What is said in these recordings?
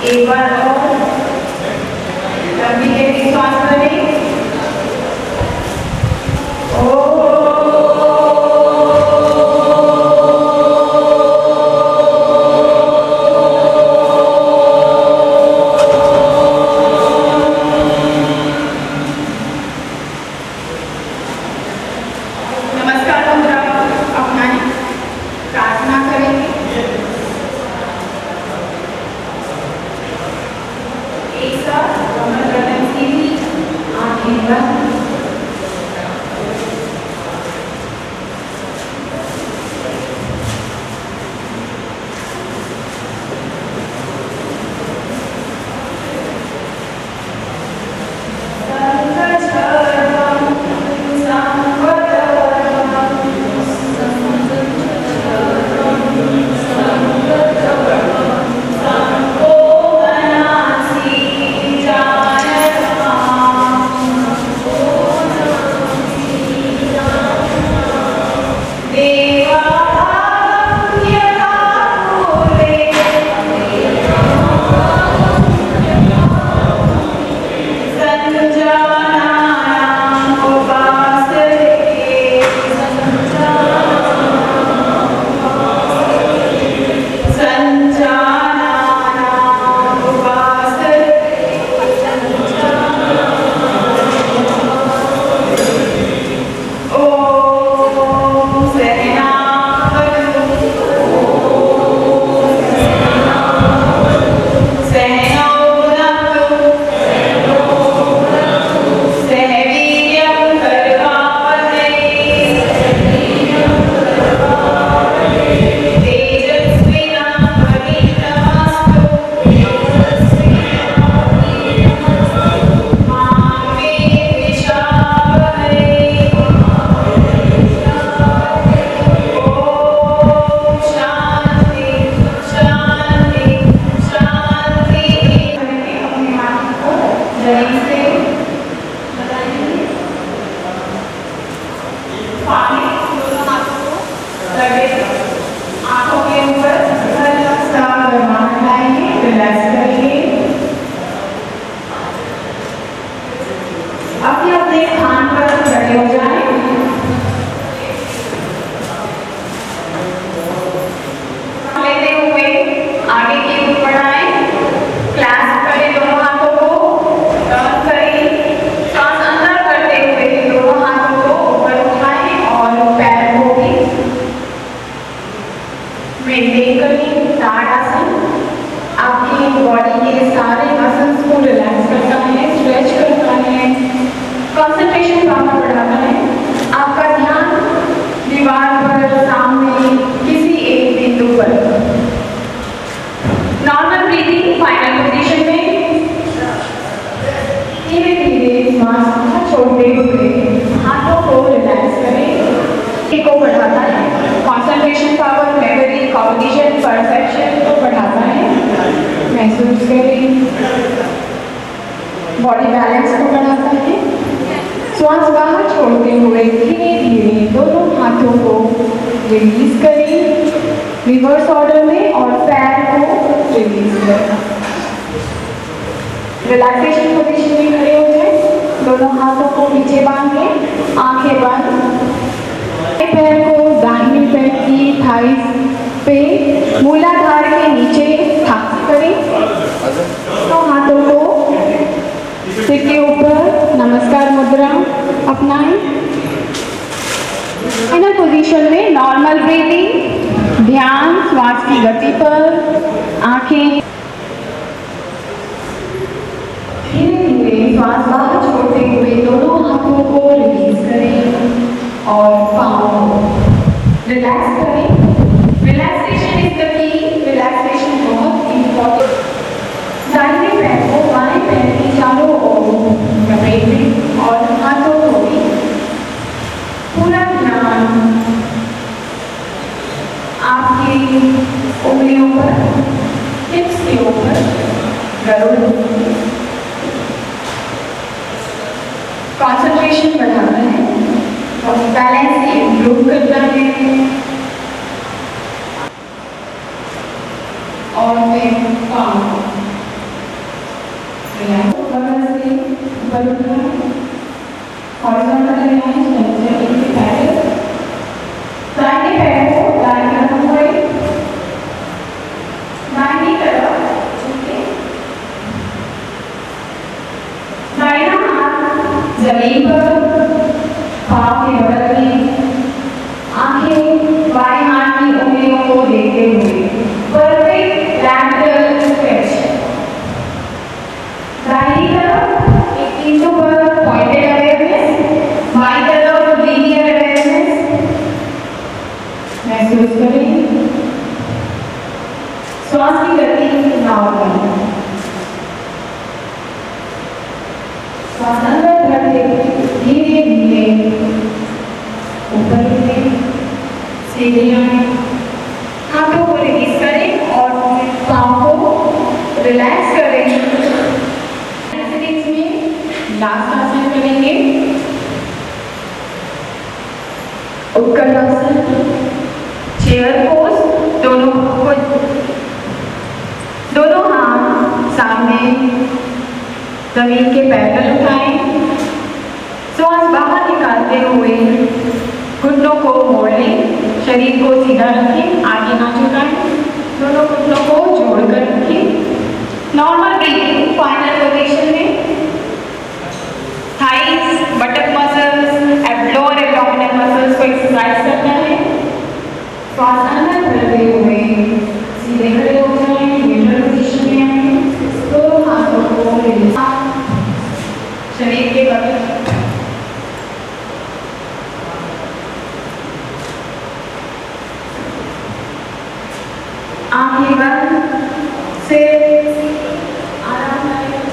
एक बार और लंबी गहरी सांस भरें। नमस्कार मुद्रा अपनाएं, प्रार्थना करेंगे। एक साथ कमर गर्दन सीधी, आंखें बंद। मेंटेन करें ताड़ासन। आपकी बॉडी के सारे मसल्स को रिलैक्स करता है, स्ट्रेच करता है, कंसंट्रेशन पावर बढ़ाता है। आपका ध्यान दीवार पर, सामने, किसी एक बिंदु पर। नॉर्मल ब्रीदिंग फाइनल पोजीशन में धीरे धीरे सांस छोड़ते हुए हाथों को रिलैक्स करें। को बढ़ाता है, concentration power, memory, cognition, perception को बढ़ाता है। महसूस करें। बॉडी बैलेंस को बढ़ाता है। श्वास बाहर छोड़ते हुए धीरे धीरे दोनों हाथों को रिलीज करें, रिवर्स ऑर्डर में, और पैर को रिलीज करें। रिलैक्सेशन पोजीशन में खड़े हो जाए। दोनों हाथों को पीछे बांधे, आंखें बंद। पैर को दाहिने पैर की थाई पे मूलाधार के नीचे स्थापित करें। तो हाथों को सिर के ऊपर नमस्कार मुद्रा अपनाएं। इन पोजीशन में नॉर्मल ब्रीदिंग, ध्यान श्वास की गति पर, आंखें धीरे धीरे श्वास बाहर छोड़ते हुए दोनों हाथों को रिलीज करें और पाँव रिलैक्स करें। Relaxation is the key. Relaxation बहुत इम्पोर्टेंट। दाहिने पैर को बाएं पैर की चारों ओर लपेटें और हाथों को भी पूरा ध्यान आपकी उंगलियों पर, हिप्स के ऊपर गरुड़। कंसंट्रेशन बढ़ाना है और बैलेंस इम्प्रूव करना है। और फिर पाँव ऊपर उठाएं, हॉरिजॉन्टल लाइन जमीन के पैर, दाहिने पैर को दाएं तरफ मोड़ें, दाहिनी तरफ झुकें, दाहिना हाथ जमीन पर, पाँव के बगल में, आंखें बाएं हाथ की उंगलियों को देखते हुए परफेक्ट लैटरल स्ट्रेच। दाहिनी तरफ एक इंटू पर पॉइंटेड अवेयरनेस, बाईं तरफ लीनियर अवेयरनेस महसूस करें। श्वास की गति नॉर्मल, श्वास अंदर भरते हुए धीरे धीरे ऊपर उठें, सीधे आएं, हाथों को रिलीज करें और पाँव को रिलैक्स करें। लास्ट आसन करेंगे, उत्कटासन, चेयर पोज। दोनों हाथ सामने जमीन के पैरेलल उठाएं, श्वास बाहर निकालते हुए घुटनों को मोड़ लें, शरीर को सीधा रखें, आगे ना झुकाएं, दोनों घुटनों को जोड़कर रखें। नॉर्मल ब्रीथिंग फाइनल पोजीशन में thighs, बटक muscles, lower abdominal muscles को एक्सरसाइज करना है। श्वास अंदर भरते हुए सीधे खड़े हो जाएं, न्यूट्रल पोजीशन में आएं, दोनों हाथों को रिलीज, शरीर के बगल आंखें बंद, सिर आरामदायक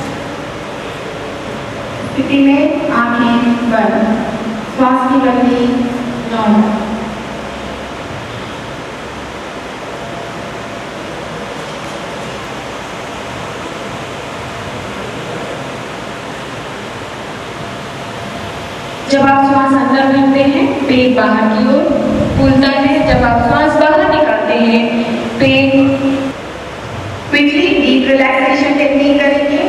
स्थिति में आंखें बंद, श्वास की गति नॉर्मल। जब आप श्वास अंदर भरते हैं पेट बाहर की ओर फूलता है, जब आप श्वास बाहर निकालते हैं पेट क्विकली डीप रिलैक्सेशन टेक्निक करेंगे।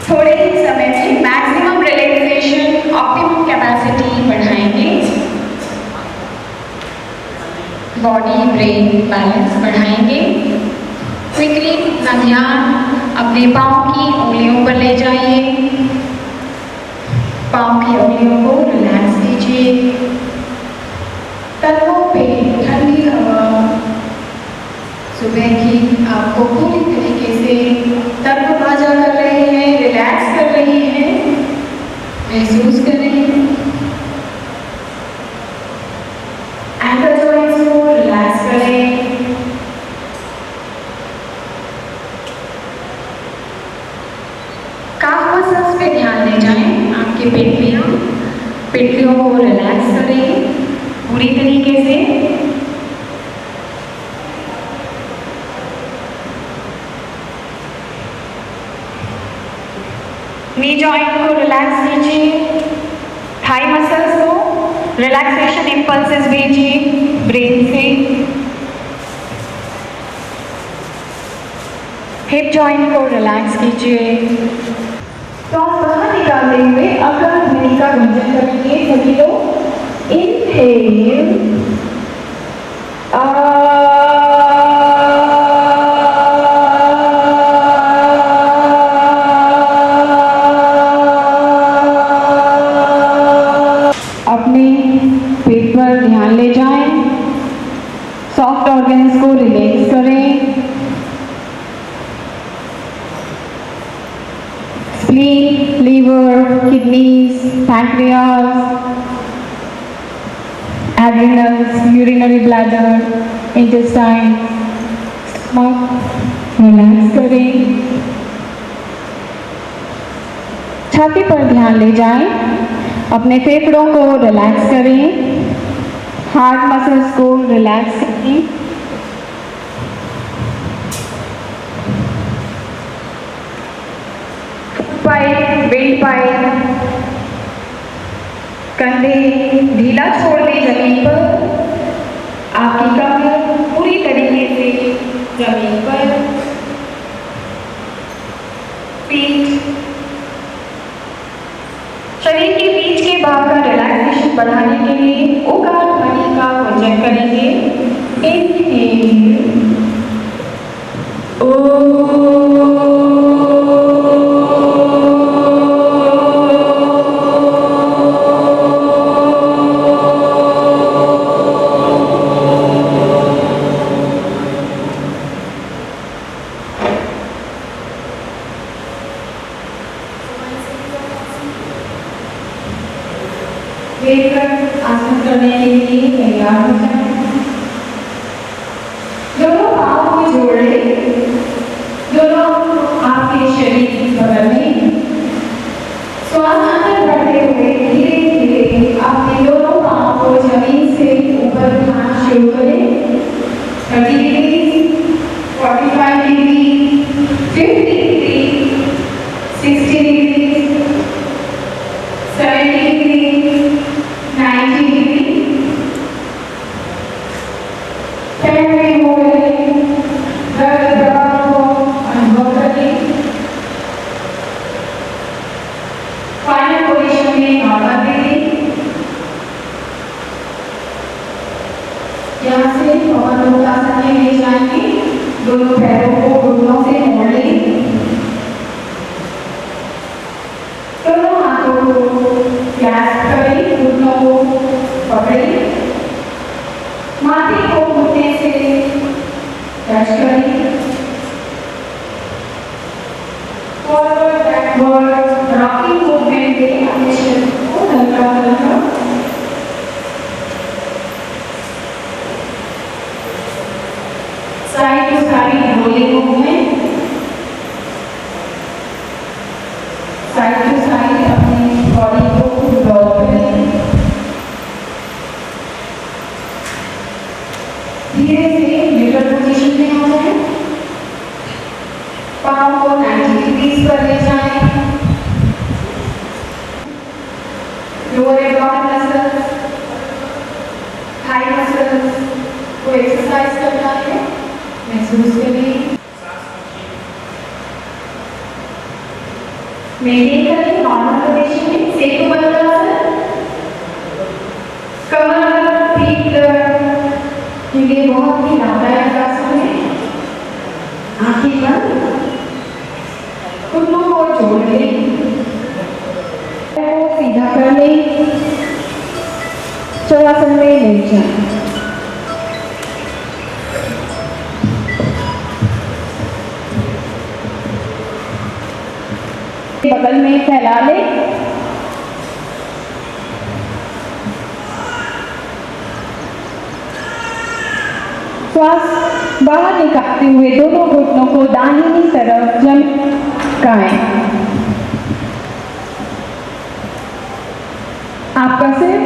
थोड़े ही समय में मैक्सिमम रिलैक्सेशन, ऑप्टिमम कैपेसिटी बढ़ाएंगे, बॉडी ब्रेन बैलेंस बढ़ाएंगे। क्विकली अपना ध्यान अपने पाँव की उंगलियों पर ले जाइए, पाँव की उंगलियों को रिलैक्स कीजिए, तलवों पे ठंडी हवा सुबह की आपको पूरी तरीके से तरोताजा कर रही है, रिलैक्स कर रही है, महसूस करें। एंकल जॉइंट्स को रिलैक्स करें, काफ मसल्स पे ध्यान ले जाएं, आपके पेटलियों को रिलैक्स करें पूरी तरीके से। नी जॉइंट को रिलैक्स कीजिए, थाई मसल्स को रिलैक्सेशन इंपल्सेस भेजिए ब्रेन से। हिप जॉइंट को रिलैक्स कीजिए। श्वास बाहर निकालते हुए अगर ध्वनि का गुंजन करेंगे सभी लोग। इनहेल, अपने पेट पर ध्यान ले जाएं, सॉफ्ट ऑर्गन्स को रिलैक्स करें। Spleen, liver, kidneys, pancreas, adrenals, urinary bladder, intestine, stomach, relax करें। छाती पर ध्यान ले जाएं, अपने फेफड़ों को रिलैक्स करें, हार्ट मसल्स को रिलैक्स करें। पाइप, वेट पाइप, कंधे ढीला छोड़ दें जमीन पर, आपकी कमर पूरी तरीके से जमीन पर। हो जाए। दोनों पाँव को जोड़ लें, दोनों आपके शरीर की बगल में। श्वास अंदर बढ़ते हुए धीरे धीरे अपने दोनों पाँव को जमीन से ऊपर उठाना शुरू करें। 30 degree, 45 degree, 50 degree, 60 degree, 70 degree, 90 degree. 10 minute हो गए। दर्द दबाव को अनुभव करें। फाइनल पोजीशन में नॉर्मल ब्रीथिंग। यहाँ से पवनमुक्तासन में ले जाएंगे। दोनों पैरों को घुटनों से मोड़ लें। दोनों हाथों को क्लैस्प करें, घुटनों को पकड़ें, माथे को घुटने से टच करें। फॉरवर्ड बैकवर्ड रॉकिंग मूवमेंट दें अपने शरीर को हल्का हल्का। Side to side rolling movement. Side to side अपनी बॉडी को रोल करें। धीरे से न्यूट्रल पोजीशन में आ जाए। पाँव को 90 डिग्री पर ले जाएं। Lower abdomen muscles, thigh muscles को एक्सरसाइज करना है, महसूस करें। मेंटेन करें नॉर्मल पोजीशन में। सेतु बंदरासन, कमर पीठ ये बहुत ही लाभदायक आसन है। आंखें बंद, घुटनों को जोड़ लें, सीधा कर लें, चौरासन में ले जाएं। बगल में फैला लें। श्वास बाहर निकालते हुए दोनों घुटनों को दाहिनी तरफ झुकाएं। आपका सिर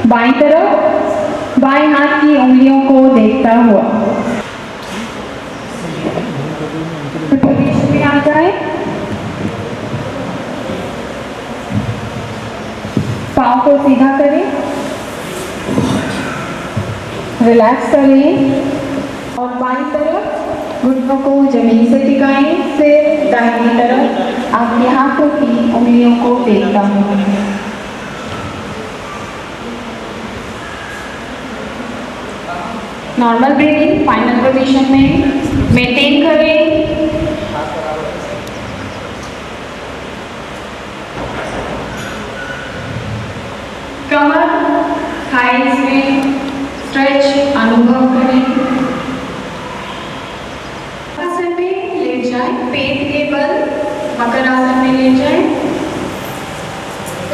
बाईं तरफ, बाएं हाथ की उंगलियों को देखता हुआ पोजीशन में आ जाए। पाँव को सीधा करें, रिलैक्स करें और बाईं तरफ घुटनों को जमीन से टिकाएं। फिर दाहिनी तरफ आपके हाथों की उंगलियों को देखता हूँ। नॉर्मल ब्रीथिंग फाइनल पोजीशन में मेंटेन करें। कमर थाइस में स्ट्रेच अनुभव करें। आसन में ले जाएं, पेट के बल मकर आसन में ले जाएं।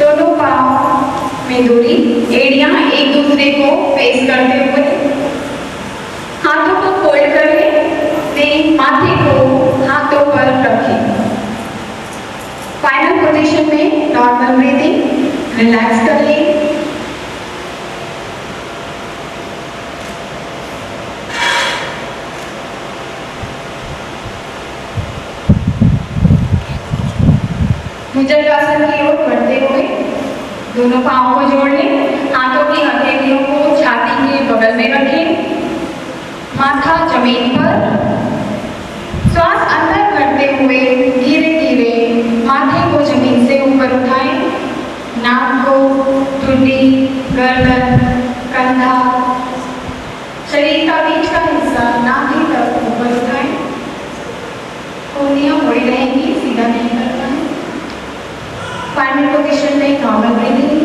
दोनों पांव में दूरी, एड़ियां एक दूसरे को फेस करते हुए हाथों को फोल्ड करें, माथे को हाथों पर रखें। फाइनल पोजीशन में नॉर्मल ब्रीथिंग, रिलैक्स कर लें। भुजंगासन की ओर बढ़ते हुए दोनों पांवों को जोड़ लें, हाथों की हथेलियों को छाती के बगल में रखें, माथा जमीन पर। श्वास अंदर करते हुए धीरे धीरे माथे को जमीन से ऊपर उठाएं। नाक को, ठुड्डी, गर्दन, कंधा, शरीर का बीच का हिस्सा नाभि तक ऊपर उठाएं। उंगलियां मुड़ी रहेंगी, सीधा नहीं करना है। फाइनल पोजीशन में नॉर्मल ब्रीथिंग।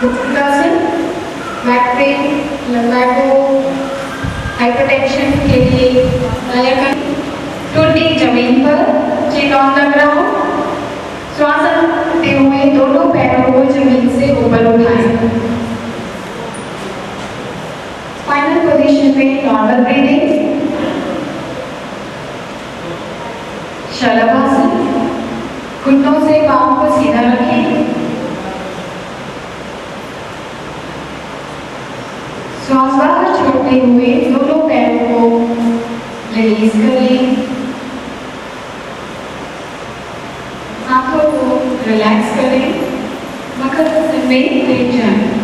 भुजंगासन बैक पेन, लंबाको, हाइपरटेंशन के लिए ठुड्डी जमीन पर, चित ऑन द ग्राउंड, श्वास लेते हुए दोनों पैरों को जमीन से ऊपर उठाएं। फाइनल पोजीशन में नॉर्मल ब्रीदिंग, शलभासन। घुटनों से पांव को सीधा रखें। श्वास बाहर छोड़ते हुए दोनों पैरों को रिलीज करें। आंखों को रिलैक्स करें। मकरासन में लेट जाएं।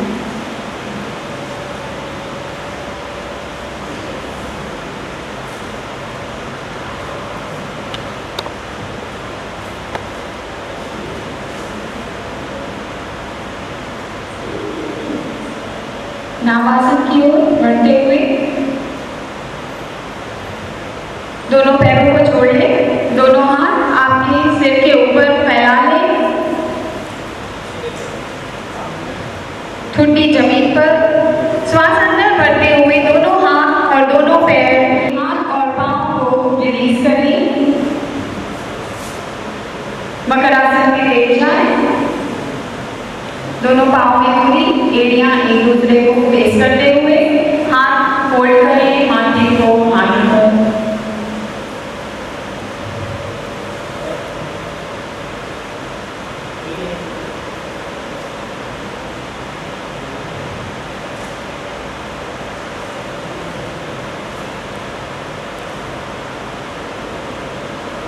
नामासन की ओर बढ़ते हुए दोनों पैरों को जोड़ लें। दोनों हाथ आपके सिर के ऊपर फैला लें। ठुड्डी जमीन पर। श्वास अंदर भरते हुए दोनों हाथ और दोनों पैर, हाथ और पांव को रिलीज करें। मकरासन में लेट जाएं। दोनों पांव की दूरी, एड़ियां एक दूसरे को फेस करते हुए हाथ फोल्ड करें। माथे को हाथ को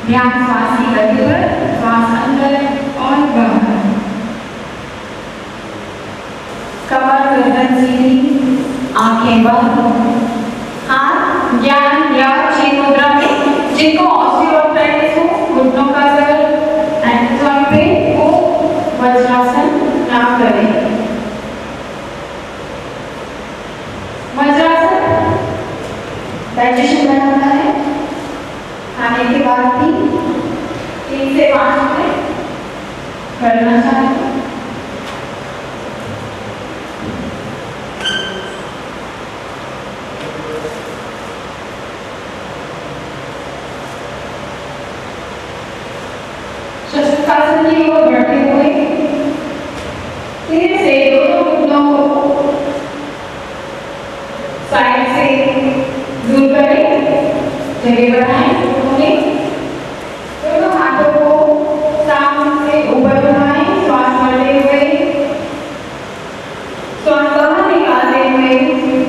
ध्यान श्वास की गति पर। श्वास अंदर और बाहर। कमर गर्दन सीधी, आंखें बंद। हाथ ज्ञान या चीन मुद्रा में। जिनको ऑस्टियोआर्थराइटिस हो, घुटनों का दर्द, एंकल पे वो वज्रासन ना करें। वज्रासन डाइजेशन बनाता है। खाने के बाद भी 3 से 5 मिनट करना चाहिए। शस्त्रासन की ओर बढ़ते हुए धीरे से दोनों घुटनों को साइड से दूर करें। जगह बनाएं। दोनों हाथों को सामने से ऊपर उठाएं। श्वास भरते हुए, श्वास बाहर निकालते हुए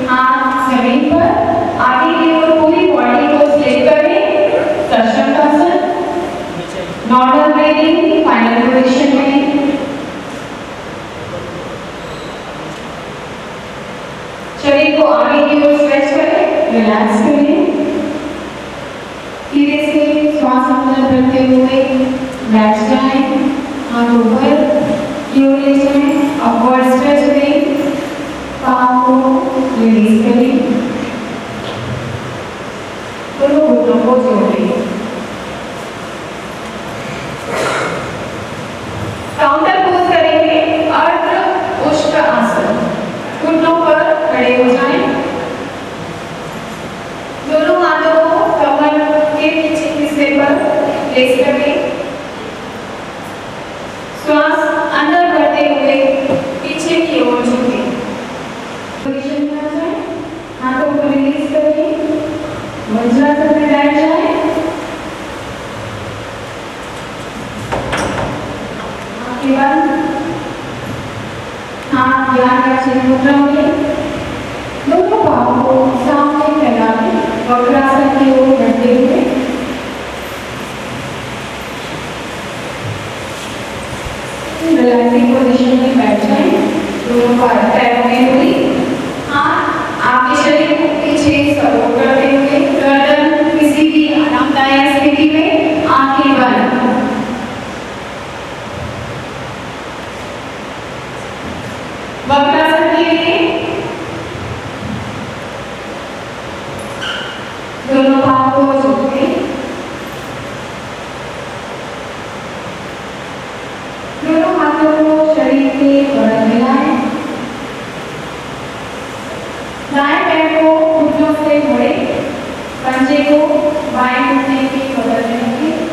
हाथ जमीन पर। आगे की ओर पूरी बॉडी को स्ट्रेट करें। शस्त्रासन। नॉर्मल ब्रीदिंग फाइनल पोजीशन में। शरीर को आगे की ओर स्ट्रेच करें, रिलैक्स करें। धीरे से श्वास अंदर भरते हुए बैठ जाएं। हाथ ऊपर की ओर ले जाएं। अपवर्ड स्ट्रेच करें। पांव को रिलीज करें। दोनों घुटनों को जोड़ें। काउंटर पोज करेंगे। अर्ध उष्ट आसन। घुटनों पर खड़े हो जाएं। दोनों हाथों को कमर के पीछे हिस्से पर प्लेस करें। श्वास अंदर भरते हुए पीछे की ओर झुकें। पोजीशन में आ जाएं। हाथों को रिलीज करें। वज्रासन में बैठ जाएं। आंखें बंद। हाथ ज्ञान या चिन्ह मुद्रा में। दोनों पांव को सामने फैला के वक्रासन की ओर बढ़ते हुए रिलैक्सिंग पोजीशन में बैठ जाएं। दोनों पैरों में दूरी, हाथ आपके शरीर को पीछे सपोर्ट करते हुए गर्दन किसी भी आरामदायक स्थिति में। आंखें बंद। वक्रासन के लिए दोनों पांव को जोड़ें। दोनों हाथों को शरीर के बगल मिलाएं। दाएं पैर को घुटनों से मोड़ें। पंजे को बाएं घुटने के बगल में रखें।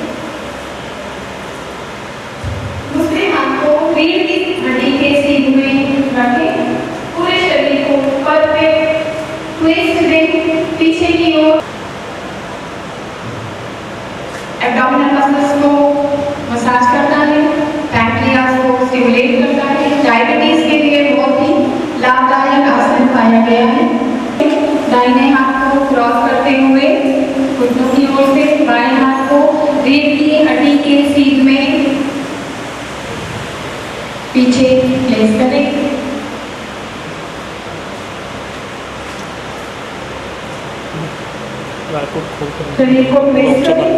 शरीर को ट्विस्ट करें,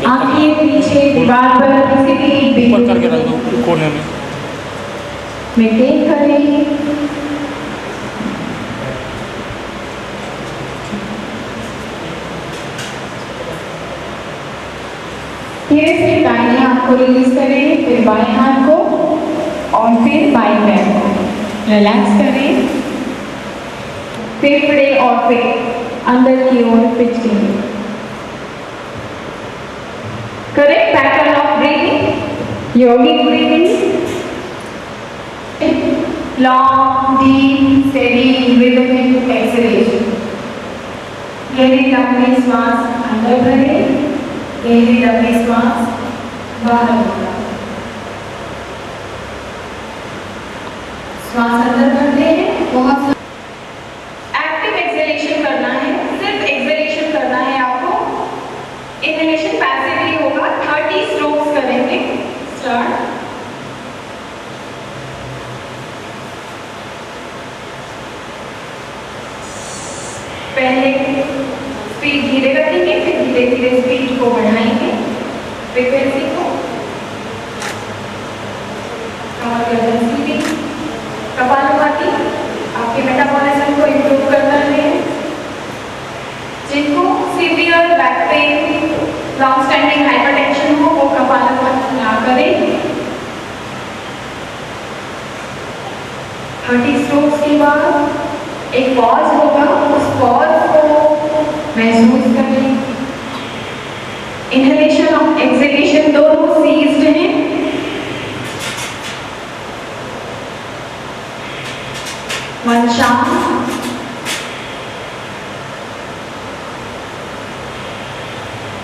आंखें पीछे दीवार पर किसी भी ऊपर करके रख दो कोने में। मेंटेन करें। धीरे से दाहिने हाथ को रिलीज करें, फिर बाएं हाथ को और फिर बाएं पैर को रिलैक्स करें। फेफड़े और पेट अंदर की ओर पिचें। Correct pattern of breathing, yogic breathing, long deep steady rhythmic exhalation. गहरी लंबी श्वास अंदर भरें, गहरी लंबी श्वास बाहर निकालें। श्वास अंदर भरते हैं, बहुत एक्टिव एक्सहेलेशन करना है, सिर्फ एक्सहेलेशन करना है आपको। इनहेलेशन पैसिवली होगा, 30 स्ट्रोक्स करेंगे। स्टार्ट। पहले स्पीड धीरे रखेंगे, फिर धीरे धीरे स्पीड को बढ़ाएंगे, फ्रीक्वेंसी को। कमर गर्दन सीधी, कपालभाति आपके मेटाबॉलिज्म को इम्प्रूव करता है। जिनको severe back pain, long standing hypertension हो, वो कपालभाति ना करें। 30 स्ट्रोक्स के बाद एक पॉज होगा, उस पॉज को महसूस करें। इनहेलेशन और एक्सहेलेशन दोनों सीज्ड हैं। मन शांत।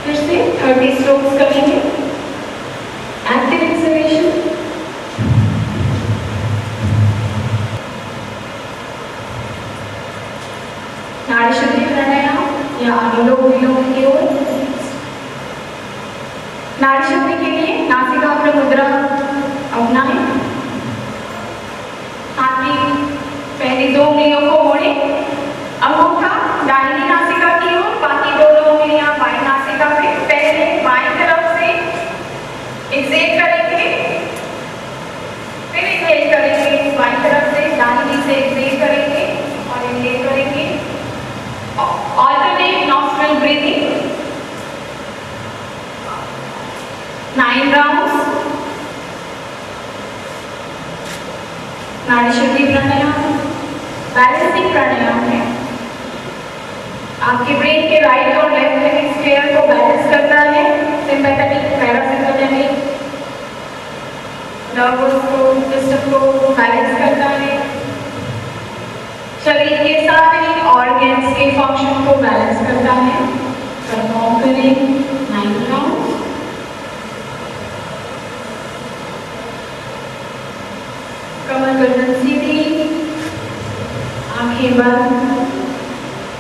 फिर से 30 स्ट्रोक्स करेंगे। Active exhalation. नाड़ी शुद्धि प्राणायाम या अनुलोम विलोम की ओर। नाड़ी शुद्धि के लिए नासिकाग्र मुद्रा अपनाएं। हाथ की पहली 2 उंगलियों को मोड़े, अंगूठा दाहिनी नासिका की ओर, बाकी दोनों उंगलियां बाईं नासिका पे। पहले बाईं तरफ से एक्सहेल करेंगे, फिर इनहेल करेंगे, बाईं तरफ से दाहिनी से एक्सहेल करेंगे और इनहेल करेंगे। Alternate nostril breathing, 9 rounds. नाड़ी शुद्धि प्राणायाम बैलेंसिंग प्राणायाम है। आपके ब्रेन के राइट और लेफ्ट हेमिस्फीयर को बैलेंस करता है। सिंपैथेटिक, पैरासिम्पैथेटिक नर्वस सिस्टम को बैलेंस करता है। शरीर के सारे ऑर्गन्स के फंक्शन को बैलेंस करता है। परफॉर्म करें 9 राउंड्स। कमर गर्दन सीधी, आंखें बंद,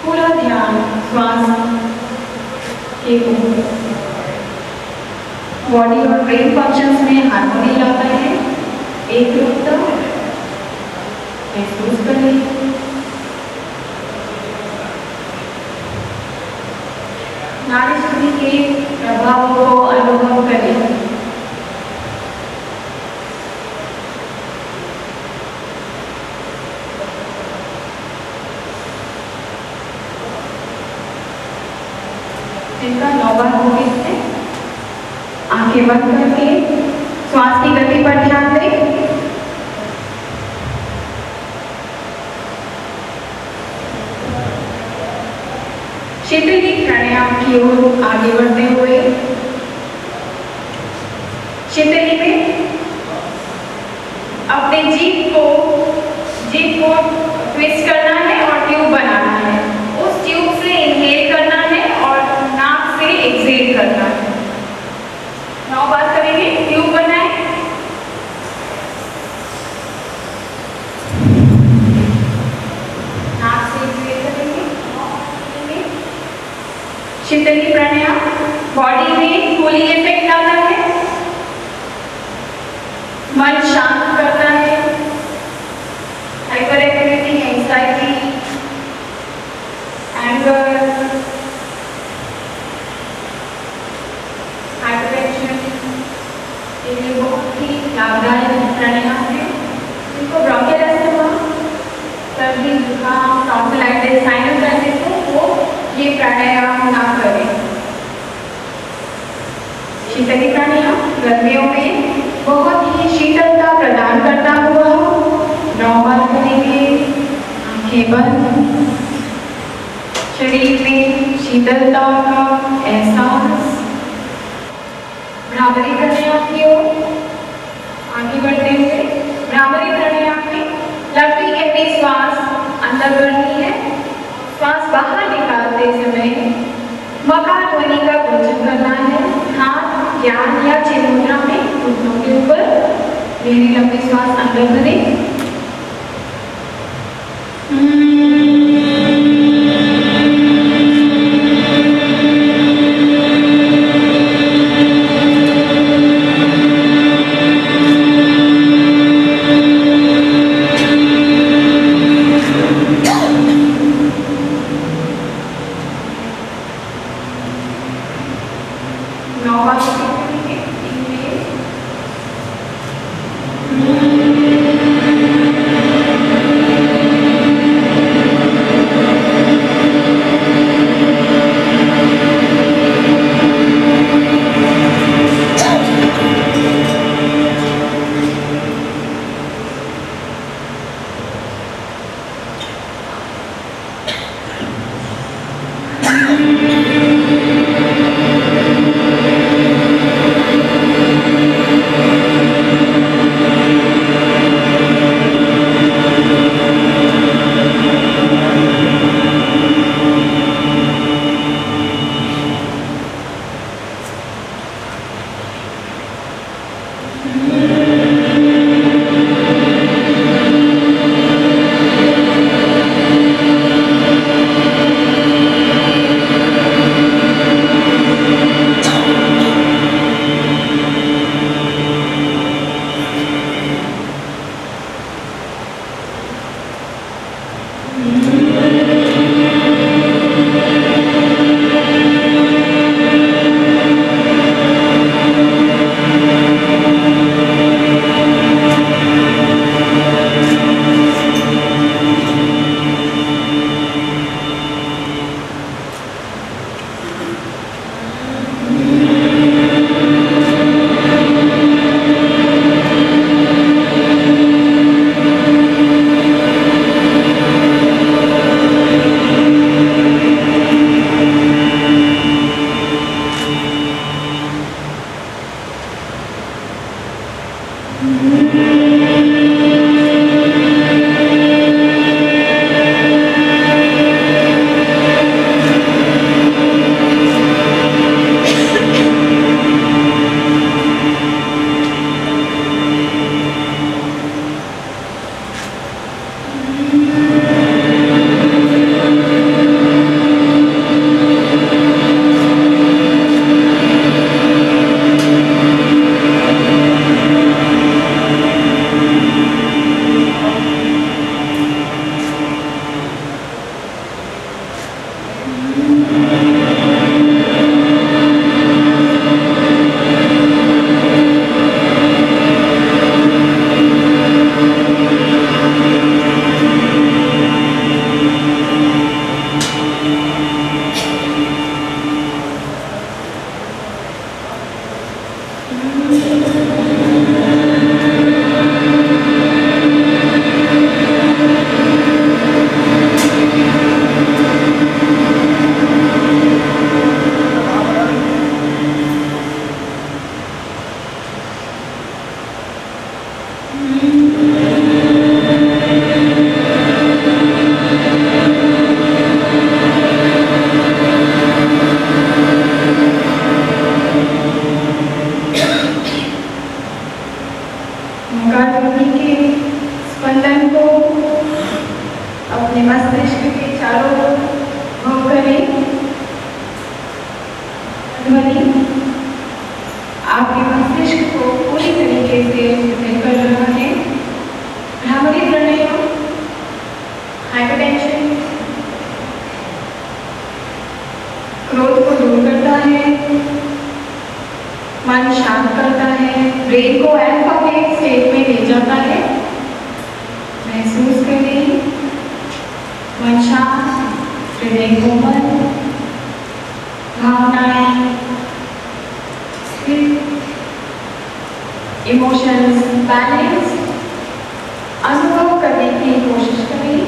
पूरा ध्यान श्वास के ऊपर। बॉडी और ब्रेन फंक्शंस में हार्मोनी लाता है, एकरूपता महसूस करें। नाड़ी शुद्धि के प्रभाव को अनुभव करें। जिनका 9 बार हो गई है, आंखें बंद करके श्वास की गति पर ध्यान दें। शीतली प्राणायाम की ओर आगे बढ़ते हुए, शीतली में अपने जीभ को ट्विस्ट करना है और ट्यूब बनाना है। उस ट्यूब से इनहेल करना है और नाक से एक्सहेल करना है। 9 बार करेंगे। ट्यूब बनाएं, नाक से एक्सहेल करेंगे। शीतली प्राणायाम बॉडी में कूलिंग इफेक्ट लाता है, मन शांत करता है। Hyper activity, anxiety, anger, tonsillitis, sinusitis हो वो ये प्राणायाम ना करें। शीतली प्राणायाम गर्मियों में बहुत ही शीतलता प्रदान करता हुआ नॉर्मल करेंगे, आंखें बंद, शरीर में शीतलता का एहसास। भ्रामरी प्राणायाम की ओर आगे बढ़ते हुए भ्रामरी प्राणायाम में लंबी गहरी श्वास अंदर भरनी है, श्वास बाहर निकालते समय मकार ध्वनि का गुंजन करना है। हाथ ज्ञान या चिन्ह मुद्रा में घुटनों के ऊपर गहरी लंबी श्वास अंदर भरें। मन शांत करता है, ब्रेन को अल्फा वेव स्टेट में ले जाता है। महसूस करें मन शांत, हृदय कोमल, भावनाएं स्थिर, इमोशंस बैलेंस अनुभव करने की कोशिश करें।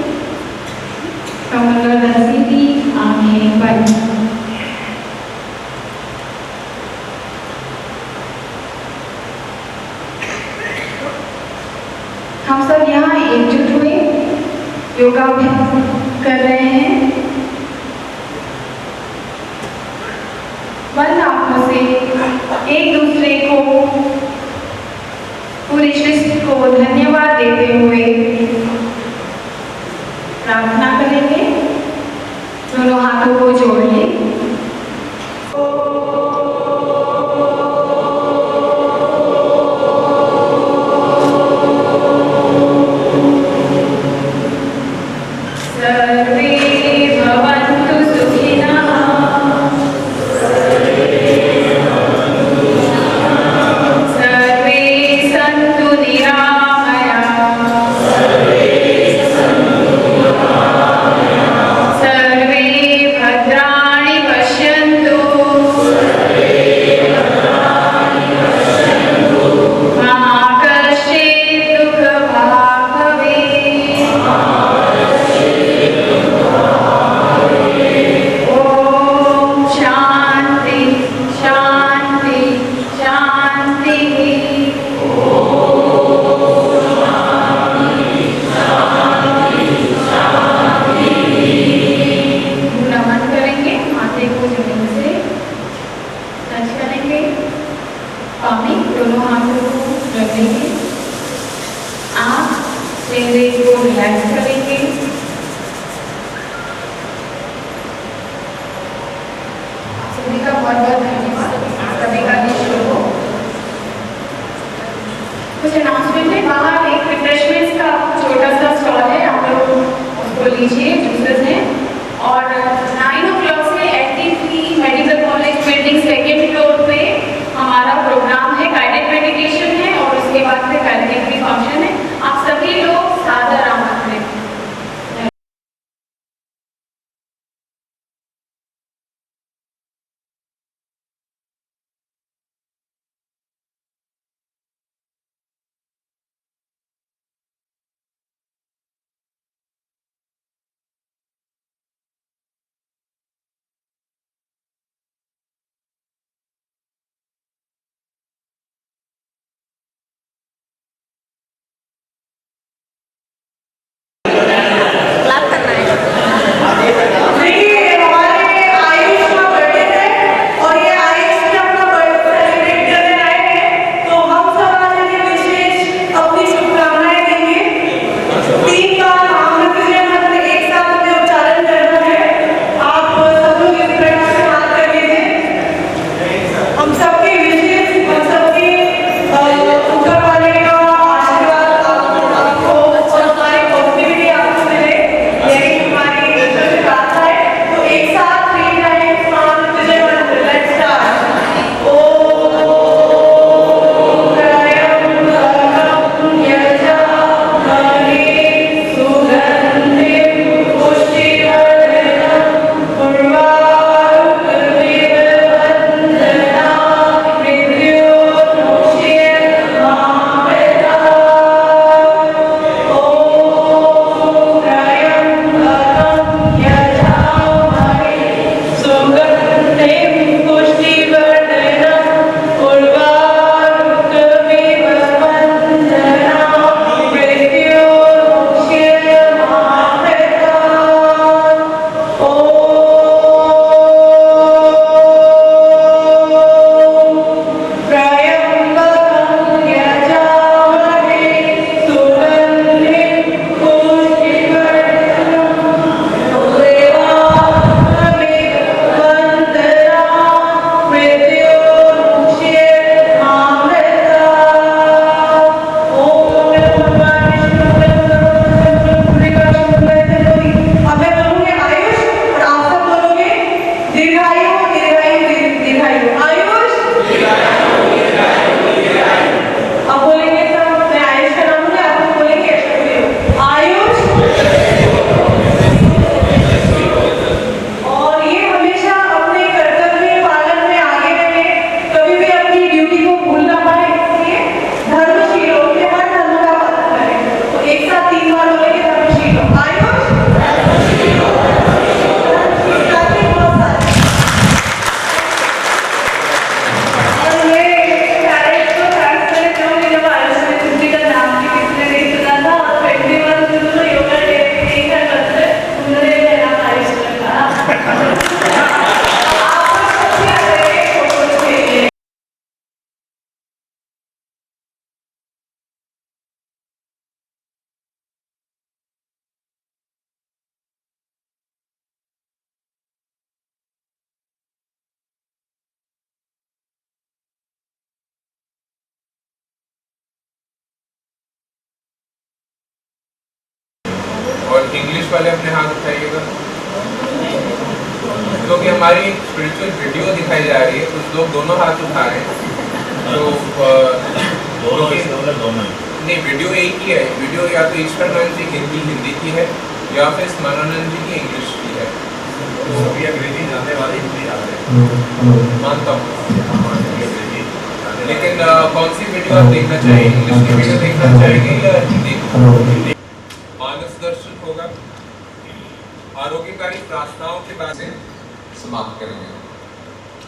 कमर गर्दन सीधी, आंखें बंद। हम सब यहाँ एकजुट हुए योगाभ्यास कर रहे हैं। बंद आंखों से एक दूसरे को, पूरी सृष्टि को धन्यवाद देते हुए प्रार्थना करेंगे। दोनों हाथों को जोड़ लें। सर्वे भवन्तु सुखिनः। सर्वे सन्तु निरामयाः। और इंग्लिश वाले अपने हाथ उठाइएगा। तो कि हमारी स्पिरिचुअल वीडियो दिखाई जा रही है, कुछ लोग दोनों हाथ उठा रहे हैं। तो दोनों नहीं, वीडियो एक ही है। वीडियो या तो ईश्वरानंद जी हिंदी की है या फिर स्मरणानंद जी की इंग्लिश की है। तो सभी अंग्रेजी जानने वाले हिंदी जानते हैं, मानता हूँ, अंग्रेजी लेकिन कौन सी वीडियो आप देखना चाहिए? इंग्लिश की वीडियो देखना चाहेंगे या हिंदी? मानस दर्शन होगा, आरोग्यकारी प्रार्थनाओं के बाद से समाप्त करेंगे।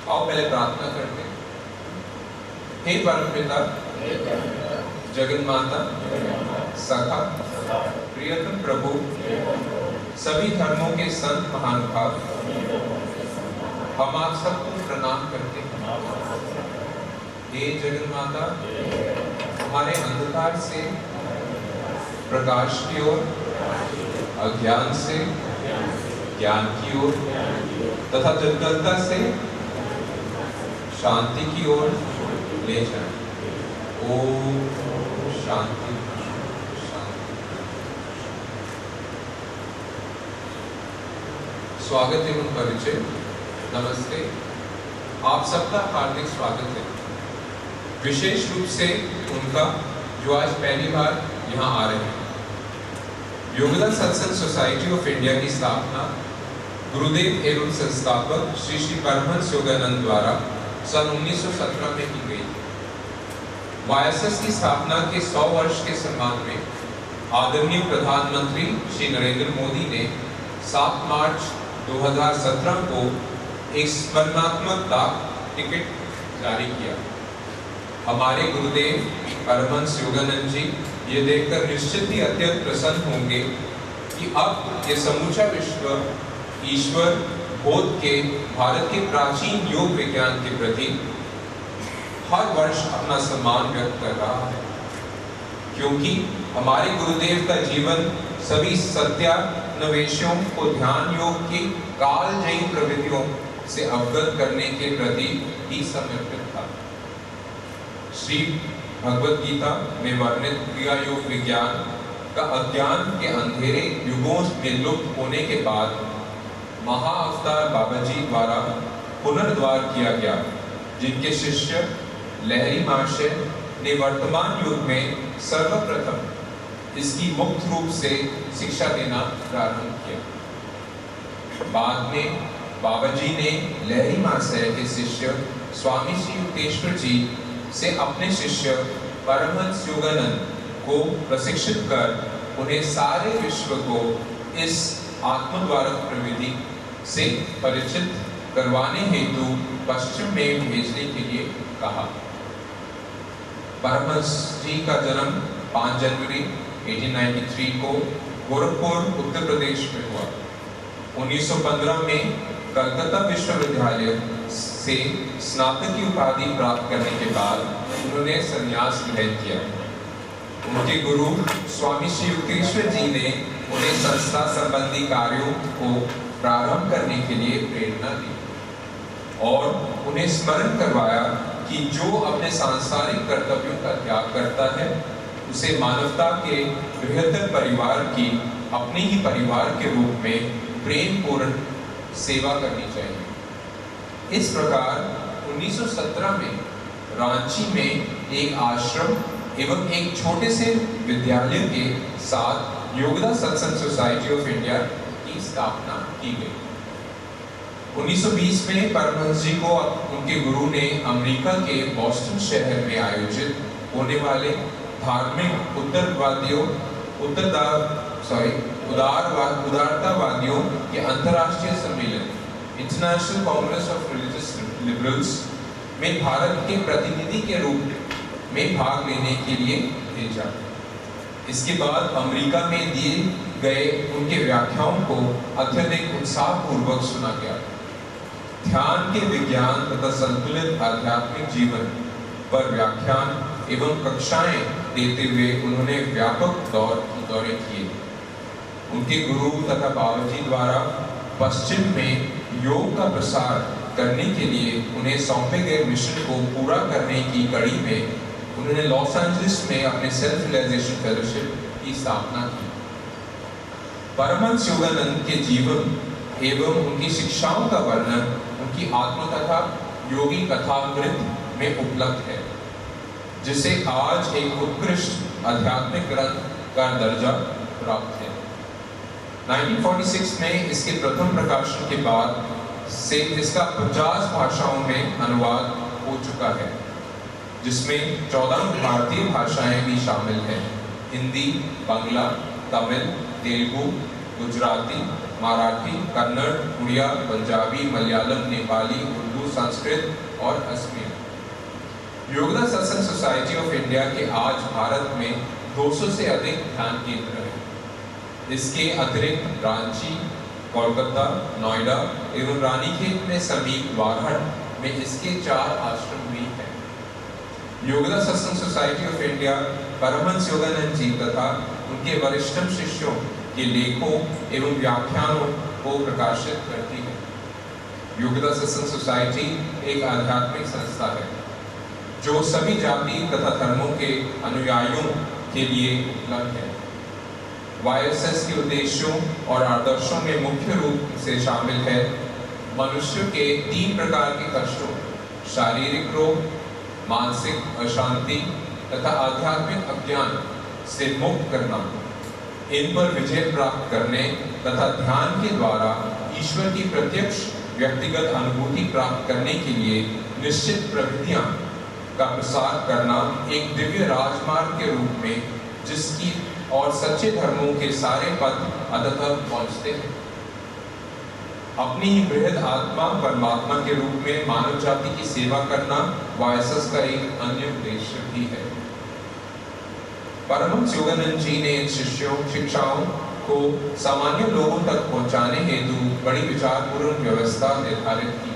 आओ पहले प्रार्थना करते हैं। हे परमपिता, जगन माता, सखा, प्रियतम प्रभु, सभी धर्मों के संत महानुभाव, हम आप सबको प्रणाम करते हैं। हे जगन माता, हमारे अंधकार से प्रकाश की ओर, अज्ञान से ज्ञान की ओर तथा जटिलता से शांति की ओर ले जाए। ओम शांति शांति। स्वागत एवं परिचय। नमस्ते, आप सबका हार्दिक स्वागत है, विशेष रूप से उनका जो आज पहली बार यहाँ आ रहे हैं। Yogoda Satsanga Society of India की स्थापना गुरुदेव एवं संस्थापक श्री श्री परमहंस योगानंद द्वारा सन 1917 में की गई। YSS की स्थापना के 100 वर्ष के सम्मान में आदरणीय प्रधानमंत्री श्री नरेंद्र मोदी ने 7 मार्च 2017 को एक स्मरणात्मक डाक टिकट जारी किया। हमारे गुरुदेव परमहंस योगानंद जी ये देखकर निश्चित ही अत्यंत प्रसन्न होंगे कि अब ये समूचा विश्व ईश्वर बोध के भारत के प्राचीन योग विज्ञान के प्रति हर वर्ष अपना सम्मान व्यक्त कर रहा है, क्योंकि हमारे गुरुदेव का जीवन सभी सत्यान्वेषियों को ध्यान योग की कालजयी प्रवृत्तियों से अवगत करने के प्रति ही समर्पित था। श्री भगवत गीता में वर्णित क्रिया योग विज्ञान का अज्ञान के अंधेरे युगों में लुप्त होने के बाद महाअवतार बाबा जी द्वारा पुनर्द्वार किया गया, जिनके शिष्य लहरी महाशय ने वर्तमान युग में सर्वप्रथम इसकी मुक्त रूप से शिक्षा देना प्रारंभ किया। बाद में बाबा जी ने लहरी महाशय के शिष्य स्वामी श्री युक्तेश्वर जी से अपने शिष्य परमहंस योगानंद को प्रशिक्षित कर उन्हें सारे विश्व को इस आत्मद्वारक प्रविधि से परिचित करवाने हेतु पश्चिम में भेजने के लिए कहा। परमहंस जी का जन्म 5 जनवरी 1893 को गोरखपुर उत्तर प्रदेश में हुआ। 1915 में कलकत्ता विश्वविद्यालय से स्नातक की उपाधि प्राप्त करने के बाद उन्होंने संन्यास ग्रहण किया। उनके गुरु स्वामी श्री युक्तेश्वर जी ने उन्हें संस्था संबंधी कार्यों को प्रारंभ करने के लिए प्रेरणा दी और उन्हें स्मरण करवाया कि जो अपने सांसारिक कर्तव्यों का त्याग करता है उसे मानवता के बृहत्तर परिवार की अपने ही परिवार के रूप में प्रेम पूर्ण सेवा करनी चाहिए। इस प्रकार 1917 में रांची में एक आश्रम एवं एक छोटे से विद्यालय के साथ Yogoda Satsanga Society of India की स्थापना की गई। 1920 में परमहंस जी को उनके गुरु ने अमेरिका के बॉस्टन शहर में आयोजित होने वाले धार्मिक उदारतावादियों के अंतर्राष्ट्रीय सम्मेलन international Congress of religious liberals में भारत के प्रतिनिधि के रूप में भाग लेने के लिए भेजा। इसके बाद अमेरिका में दिए गए उनके व्याख्याओं को अत्यधिक उत्साहपूर्वक सुना गया। ध्यान के विज्ञान तथा संतुलित आध्यात्मिक जीवन पर व्याख्यान एवं कक्षाएं देते हुए उन्होंने व्यापक दौरे किए। उनके गुरु तथा बाबाजी द्वारा पश्चिम में योग का प्रसार करने के लिए उन्हें सौंपे गए मिशन को पूरा करने की कड़ी में उन्होंने लॉस एंजलिस में अपने सेल्फ रियलाइजेशन फेलोशिप की स्थापना की। परमहंस योगानंद के जीवन एवं उनकी शिक्षाओं का वर्णन उनकी आत्मकथा योगी कथामृत में उपलब्ध है, जिसे आज एक उत्कृष्ट आध्यात्मिक ग्रंथ का दर्जा प्राप्त है। 1946 में इसके प्रथम प्रकाशन के बाद से इसका 50 भाषाओं में अनुवाद हो चुका है, जिसमें 14 भारतीय भाषाएं भी शामिल हैं। हिंदी, बांग्ला, तमिल, तेलुगु, गुजराती, मराठी, कन्नड़, उड़िया, पंजाबी, मलयालम, नेपाली, उर्दू, संस्कृत और Asamiya. Yogoda Satsanga Society of India के आज भारत में 200 से अधिक ध्यान केंद्र हैं। इसके अतिरिक्त रांची, कोलकाता, नोएडा एवं रानीखेत में समीप वाराणसी में इसके 4 आश्रम भी हैं। Yogoda Satsanga Society of India Paramahansa Yogananda ji तथा उनके वरिष्ठ शिष्यों के लेखों एवं व्याख्यानों को प्रकाशित करती है। योगदा सत्संग सोसाइटी एक आध्यात्मिक संस्था है जो सभी जाति तथा धर्मों के अनुयायियों के लिए उपलब्ध है। YSS के उद्देश्यों और आदर्शों में मुख्य रूप से शामिल है मनुष्य के 3 प्रकार के कष्टों, शारीरिक रोग, मानसिक अशांति तथा आध्यात्मिक अज्ञान से मुक्त करना, इन पर विजय प्राप्त करने तथा ध्यान के द्वारा ईश्वर की प्रत्यक्ष व्यक्तिगत अनुभूति प्राप्त करने के लिए निश्चित प्रविधियां का प्रसार करना एक दिव्य राजमार्ग के रूप में, जिसकी और सच्चे धर्मों के सारे पद अंततः पहुंचते हैं। अपनी ही बृहद आत्मा परमात्मा के रूप में मानव जाति की सेवा करना YSS का एक अन्य उद्देश्य भी है। परमहंस योगानंद जी ने इन शिक्षाओं को सामान्य लोगों तक पहुंचाने हेतु बड़ी विचारपूर्ण व्यवस्था निर्धारित की।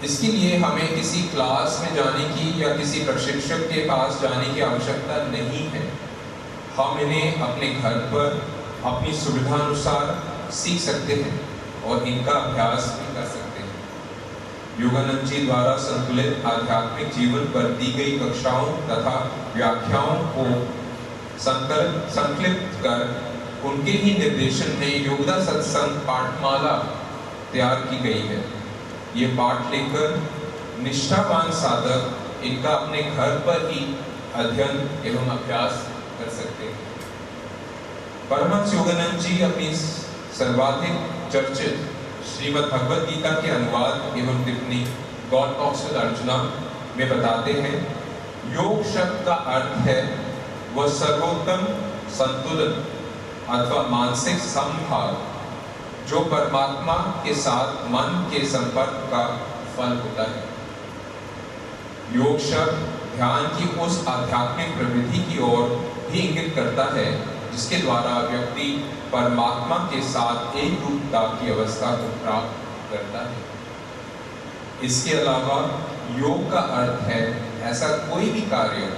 इसके लिए हमें किसी क्लास में जाने की या किसी प्रशिक्षक के पास जाने की आवश्यकता नहीं है। हम इन्हें अपने घर पर अपनी सुविधानुसार सीख सकते हैं और इनका अभ्यास भी कर सकते हैं। योगानंद जी द्वारा संतुलित आध्यात्मिक जीवन पर दी गई कक्षाओं तथा व्याख्याओं को संकलित कर उनके ही निर्देशन में योगदा सत्संग पाठमाला तैयार की गई है। ये पाठ लेकर निष्ठावान साधक इनका अपने घर पर ही अध्ययन एवं अभ्यास कर सकते हैं। परमहंस योगानंद जी अपनी सर्वाधिक चर्चित श्रीमद् भगवद गीता के अनुवाद एवं टिप्पणी गॉड टॉक्स विद अर्जुना में बताते हैं, योग शब्द का अर्थ है वह सर्वोत्तम संतुलन अथवा मानसिक समभाव जो परमात्मा के साथ मन के संपर्क का फल होता है। योग शब्द ध्यान की उस आध्यात्मिक प्रवृत्ति की ओर भी इंगित करता है जिसके द्वारा व्यक्ति परमात्मा के साथ एक रूपता की अवस्था को प्राप्त करता है। इसके अलावा योग का अर्थ है ऐसा कोई भी कार्य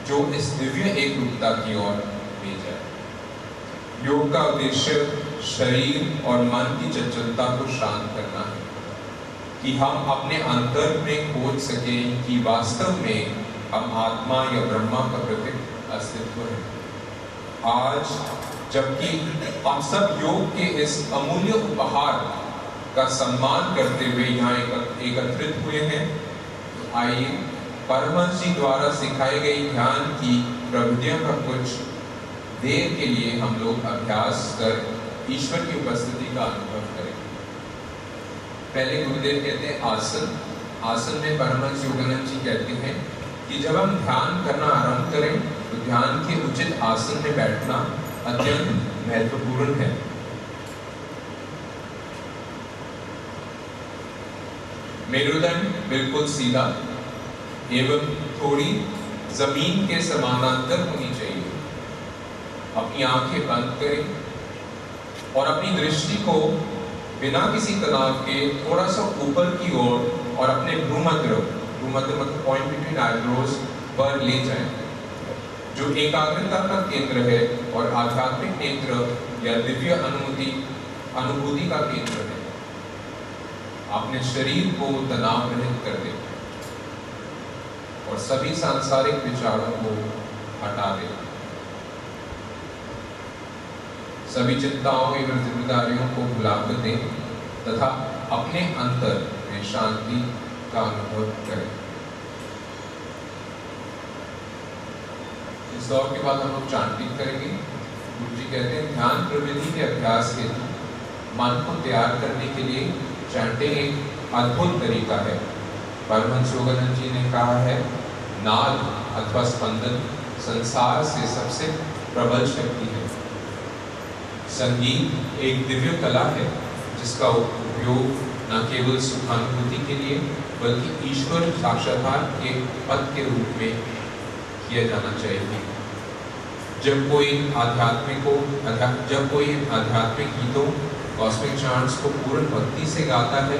जो इस दिव्य एक रूपता की ओर ले जाए। योग का उद्देश्य शरीर और मन की चंचलता को शांत करना है कि हम अपने अंतर में खोज सकें कि वास्तव में हम आत्मा या ब्रह्मा का प्रतीक अस्तित्व है। आज जबकि हम सब योग के इस अमूल्य उपहार का सम्मान करते हुए यहाँ एकत्रित हुए हैं, तो आइए परमहंस जी द्वारा सिखाई गई ध्यान की प्रविधियों का कुछ देर के लिए हम लोग अभ्यास कर ईश्वर की उपस्थिति का अनुभव करें। पहले गुरुदेव कहते हैं आसन। आसन में परमहंस योगानंद जी कहते हैं कि जब हम ध्यान करना आरंभ करें तो ध्यान के उचित आसन में बैठना अत्यंत महत्वपूर्ण है। मेरुदंड बिल्कुल सीधा एवं थोड़ी जमीन के समानांतर होनी चाहिए। अपनी आंखें बंद करें और अपनी दृष्टि को बिना किसी तनाव के थोड़ा सा ऊपर की ओर और अपने भ्रूमध्य मतलब पॉइंट बिटवीन आईब्रोज पर ले जाएं, जो एकाग्रता का केंद्र है और आध्यात्मिक नेत्र या दिव्य अनुभूति का केंद्र है। अपने शरीर को तनाव रहित कर दें और सभी सांसारिक विचारों को हटा दें। सभी चिंताओं एवं जिम्मेदारियों को भुलाकर दें तथा अपने अंतर में शांति का अनुभव करें। इस दौर के बाद हम लोग चांटिंग करेंगे। गुरु जी कहते हैं ध्यान प्रवृत्ति के अभ्यास हेतु मन को तैयार करने के लिए चैंटिंग एक अद्भुत तरीका है। परमहंस योगानंद जी ने कहा है, नाद अथवा स्पंदन संसार से सबसे प्रबल शक्ति है। संगीत एक दिव्य कला है जिसका उपयोग न केवल सुखानुभूति के लिए बल्कि ईश्वर साक्षात्कार के पद के रूप में किया जाना चाहिए। जब कोई आध्यात्मिक गीतों कॉस्मिक चांट्स को पूर्ण भक्ति से गाता है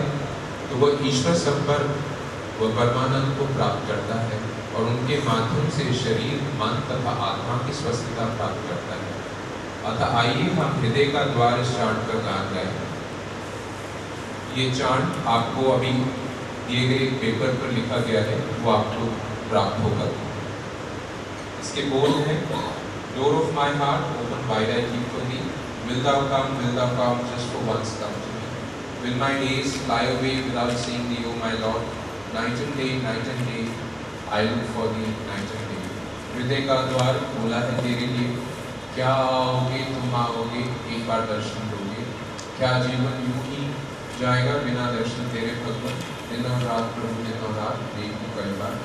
तो वह ईश्वर संपर्क व परमानंद को प्राप्त करता है और उनके माध्यम से शरीर, मन तथा आत्मा की स्वस्थता प्राप्त करता है। अतः आइए हम हृदय का द्वार इस चांट का गान गाएं। ये चांट आपको अभी दिए गए पेपर पर लिखा गया है, वो आपको प्राप्त होगा। इसके बोल हैं, Door of my heart, open wide I keep for thee. Will thou come, just for once come to me. Will my days fly away without seeing thee, O my Lord? Night and day, I look for thee night and day. हृदय का द्वार खोला है तेरे लिए, क्या आओगे तुम आओगे, एक बार दर्शन दोगे। क्या जीवन यूं ही जाएगा बिना दर्शन तेरे भगवान? दिन और रात प्रभु दिन और रात देखूं कई बार।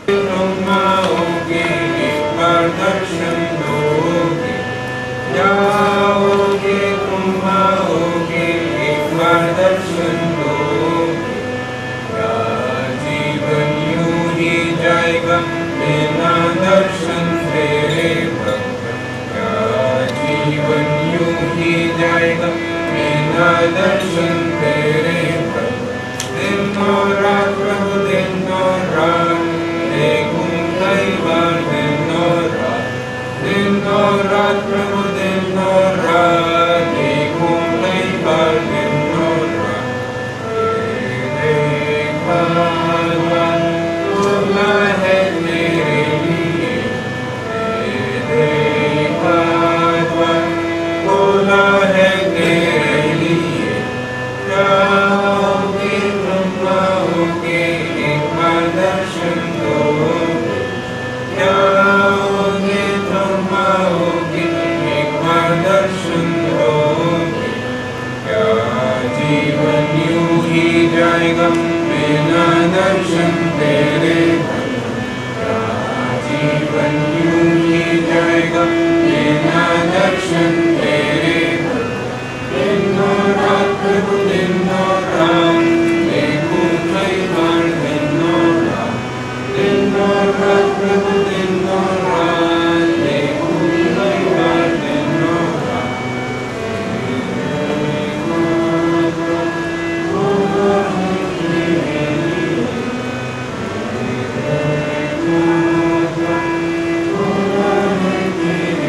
तुम आओगे एक बार दर्शन दोगे, जाओगे तुम आओगे एक बार दर्शन दोगे। क्या जीवन यूं ही जाएगा बिना दर्शन तेरे भगवान? क्या जीवन यूं ही जाएगा बिना दर्शन तेरे भगवान? दिन और रात प्रभु दिन और रात देखूं कई बार दिन और रात प्रभु दिन और रात देखूं कई बार दिन और रात। देखा द्वार खुला है तेरे लिए, देखा द्वार खुला है तेरे लिए। जाओगे तुम आओगे एक बार दर्शन दोगे, जाओगे तुम आओगे एक बार दर्शन दोगे। क्या जीवन यूं ही जाएगा बिना दर्शन तेरे भगवान? क्या जीवन यूं ही जाएगा बिना दर्शन तेरे भगवान? दिन और रात प्रभु दिन और रात देखूं कई बार दिन और रात, दिन और रात प्रभु दिन और रात देखूं कई बार दिन और रात। खुला है तेरे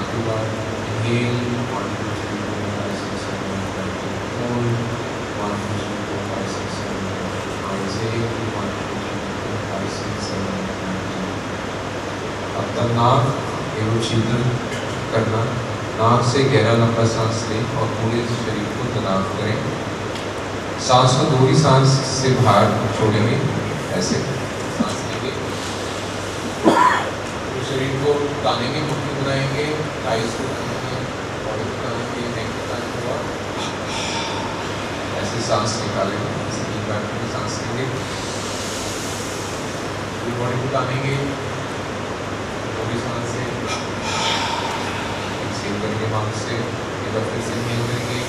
आखिरी बार inhale 1 2 3 4 5 6 7 8 9 10 hold 1 2 3 4 5 6 7 8 9 exhale 1 2 3 4 5 6 7 8 9 10 अब तक नाक एवं शीतल करना, नाक से गहरा लंबा सांस लें और पूरे शरीर को तनाव करें। सांस को दोहरी सांस से बाहर छोड़ेंगे, ऐसे सांस लेंगे, पूरे शरीर को तानेंगे, मुट्ठी बनाएंगे, आइज को तानेंगे, बॉडी को तानेंगे, नेक को तानेंगे और ऐसे सांस निकालेंगे। ऐसे 3 बार में सांस लेंगे, पूरी बॉडी को तानेंगे, दोहरी सांस से एक्सहेल करेंगे, माउथ से एक बार फिर से इनहेल करेंगे,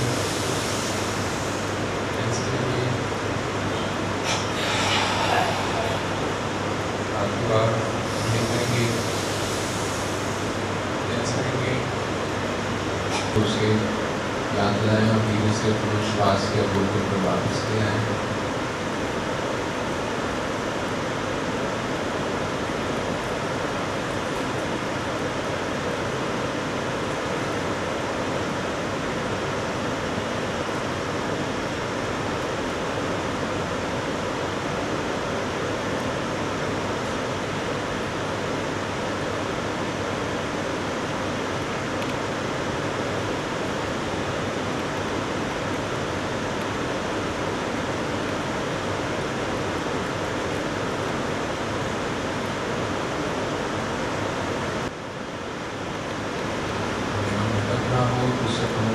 आखिरी बार इनहेल करेंगे, करेंगे, तो उसे याद दिलाएं और धीरे से अपने श्वास के अवलोकन पर वापस ले आएं।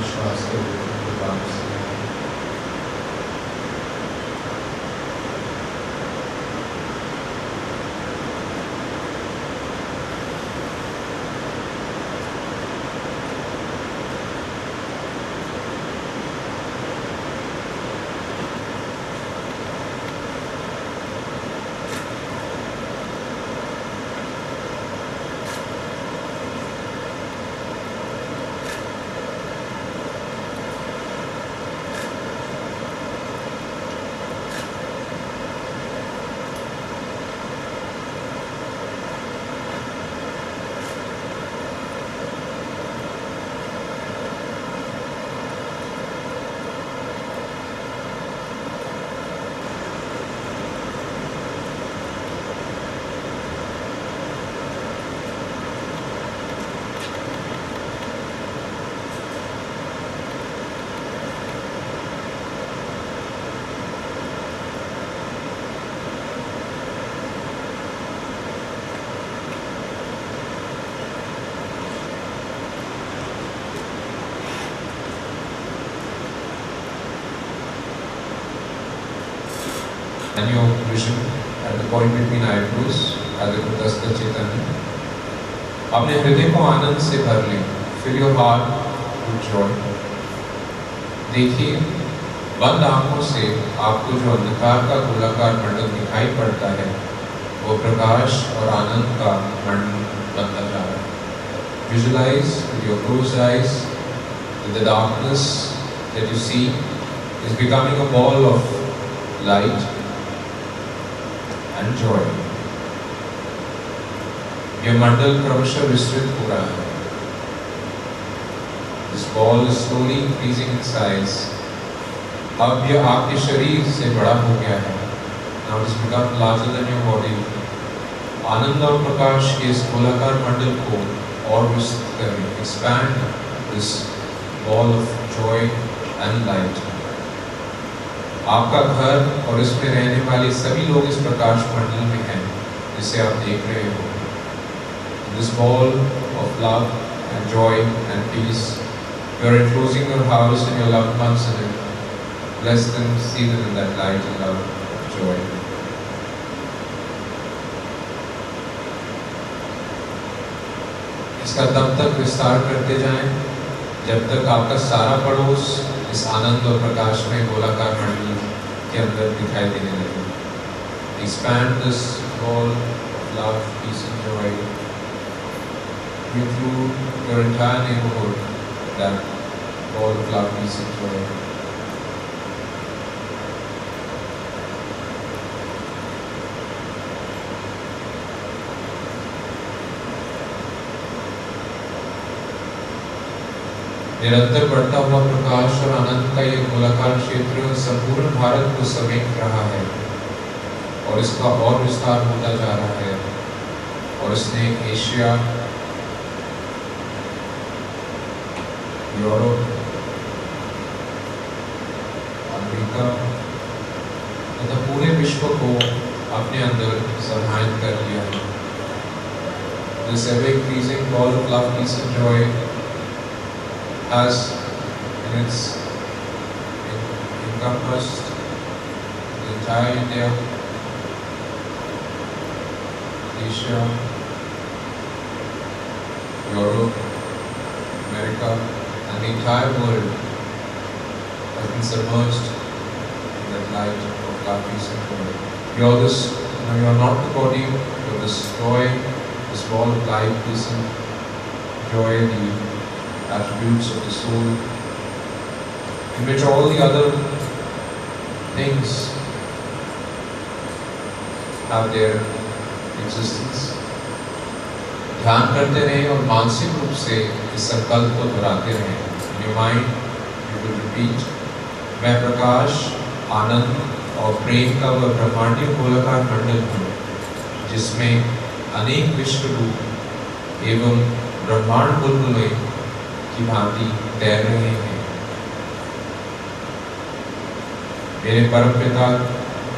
श्वास के अवलोकन पर वापस ले आएं। And your vision at the point between eyebrows, Adhikutastha Chaitanya. अपने हृदय को आनंद से भर लें, fill your heart with joy. देखिए, बंद आंखों से आपको जो अंधकार का गोलाकार मंडल दिखाई पड़ता है, वो प्रकाश और आनंद का मंडल बनता जा रहा है। Visualize with your closed eyes that the darkness that you see is becoming a ball of light and joy. यह मंडल क्रमशः विस्तृत हो रहा है। This ball is slowly increasing in size. अब यह आपके शरीर से बड़ा हो गया है। Now it has become larger than your body. आनंद और प्रकाश के इस गोलाकार मंडल को और विस्तृत करें। Expand this ball of joy and light. आपका घर और इसमें रहने वाले सभी लोग इस प्रकाश मंडल में हैं, जिसे आप देख रहे हो। This ball of love and joy and peace, you are enclosing your house and your loved ones in it. Bless them, see them in that light and love and joy. इसका तब तक विस्तार करते जाएं, जब तक आपका सारा पड़ोस इस आनंद और प्रकाश में गोलाकार मंडल के अंदर दिखाई देने लगे। Expand this ball of love, peace and joy. Include your entire neighborhood, that ball of love, peace and joy. निरंतर बढ़ता हुआ प्रकाश और आनंद का यह गोलाकार क्षेत्र संपूर्ण भारत को समेट रहा है और इसका और विस्तार होता जा रहा है और इसने एशिया, यूरोप, अमेरिका तथा पूरे विश्व को अपने अंदर समाहित कर लिया है। This ever-increasing ball of love, peace and joy has encompassed the entire India, Asia, Europe, America, and the entire world has been submerged in that light of love, peace and joy. You are not the body, you are this joy, this ball of light, peace and joy, the attributes of the soul, in which all the other things have their existence. ध्यान करते रहें और मानसिक रूप से इस संकल्प को दोहराते रहें। In your mind, you will repeat, मैं प्रकाश, आनंद और प्रेम का वह ब्रह्मांडीय गोलाकार मंडल हूँ, जिसमें अनेक विश्व रूप एवं ब्रह्मांड बुलबुलें की भांति तैर रहे हैं। मेरे परमपिता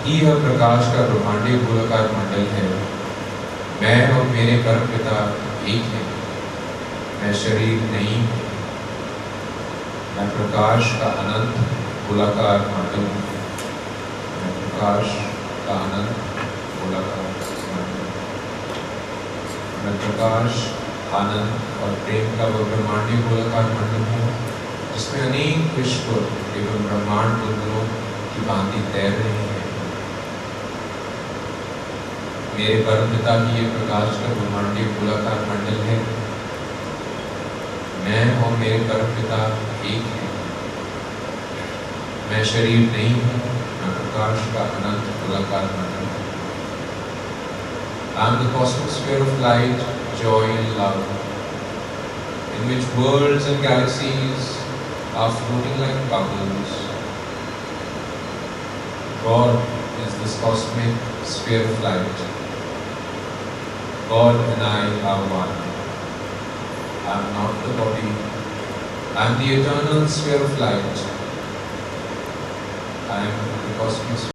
ही यह प्रकाश का ब्रह्मांडीय गोलाकार मंडल है। मैं और मेरे परमपिता एक हैं। मैं शरीर नहीं हूँ। मैं प्रकाश का अनंत गोलाकार मंडल हूँ। मैं प्रकाश का अनंत गोलाकार मंडल। मैं प्रकाश, आनंद और प्रेम का वह ब्रह्मांडीय गोलाकार मंडल हूँ, जिसमें अनेक विश्व एवं ब्रह्मांड बुलबुलों की भांति तैर रहे हैं। मेरे परमपिता ही ये प्रकाश का ब्रह्मांडीय गोलाकार मंडल है। मैं और मेरे परमपिता एक हैं। मैं शरीर नहीं हूँ। मैं प्रकाश का अनंत गोलाकार मंडल हूँ। I am the cosmic sphere of light, joy and love, in which worlds and galaxies are floating like bubbles. God is this cosmic sphere of light. God and I are one. I am not the body. I am the eternal sphere of light. I am the cosmic sphere.